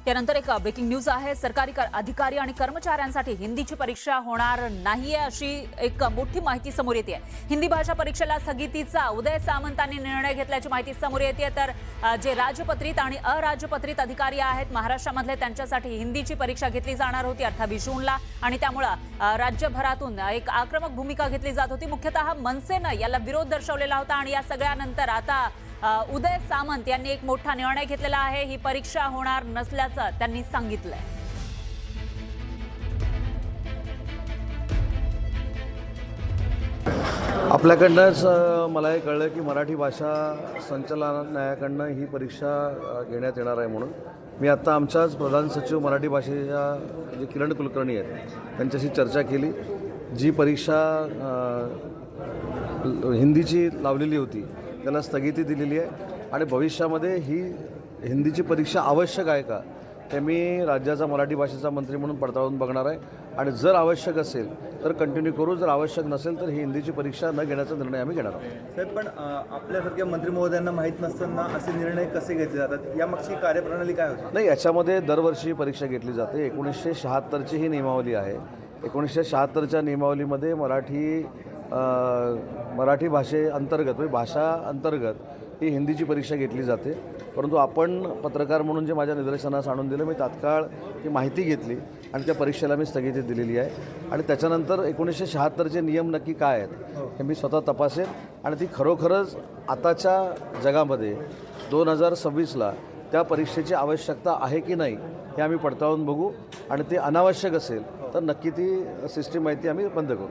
त्यानंतर एक breaking news आहे। सरकारी अधिकारी आणि कर्मचाऱ्यांसाठी हिंदीची परीक्षा होणार नाहीये अशी एक मोठी माहिती समोर येते। हिंदी भाषा परीक्षेला स्थगितीचा उदय सामंतांनी निर्णय घेतल्याची माहिती समोर येते। तर जे राजपत्रित आणि अराजपत्रित अधिकारी आहेत महाराष्ट्रामधले त्यांच्यासाठी हिंदीची परीक्षा घेतली जाणार होती 28 जूनला आणि त्यामुळे राज्यभरातून एक आक्रमक भूमिका घेतली जात होती। मुख्यतः मनसेने याला विरोध दर्शवलेला होता आणि या सगळ्यानंतर आता उदय सामंत यांनी एक मोठा निर्णय घेतलेला आहे। ही परीक्षा होणार नसल्याचं त्यांनी सांगितलंय। आपल्याकडनंच मला हे कळलं की मराठी भाषा संचालनालयाकडनं ही परीक्षा घेण्यात येणार आहे म्हणून मी आता आमच्याच प्रधान सचिव मराठी भाषेच्या जे किरण कुलकर्णी आहेत त्यांच्याशी चर्चा केली। जी परीक्षा हिंदीची लावलेली होती त्याला स्थगिती दिलेली आहे आणि भविष्यामध्ये ही हिंदीची परीक्षा आवश्यक आहे का हे मी राज्याचा मराठी भाषेचा मंत्री म्हणून पडताळून बघणार आहे आणि जर आवश्यक असेल तर कंटिन्यू करू, जर आवश्यक नसेल तर ही हिंदीची परीक्षा न घेण्याचा निर्णय आम्ही घेणार आहोत। साहेब, पण आपल्यासारख्या मंत्री महोदयांना माहीत नसताना असे निर्णय कसे घेतले जातात, यामागची कार्यप्रणाली काय होती? नाही, याच्यामध्ये दरवर्षी परीक्षा घेतली जाते। 1976ची ही नियमावली आहे। 1976च्या नियमावलीमध्ये मराठी भाषेअंतर्गत म्हणजे भाषा अंतर्गत ही हिंदीची परीक्षा घेतली जाते। परंतु आपण पत्रकार म्हणून जे माझ्या निदर्शनास आणून दिलं मी तात्काळ ही माहिती घेतली आणि त्या परीक्षेला मी स्थगिती दिलेली आहे आणि त्याच्यानंतर 1976चे नियम नक्की काय आहेत हे मी स्वतः तपासेन आणि ती खरोखरच आताच्या जगामध्ये 2026ला त्या परीक्षेची आवश्यकता आहे की नाही हे आम्ही पडताळून बघू आणि ते अनावश्यक असेल तर नक्की ती सिस्टीम माहिती आम्ही बंद करू।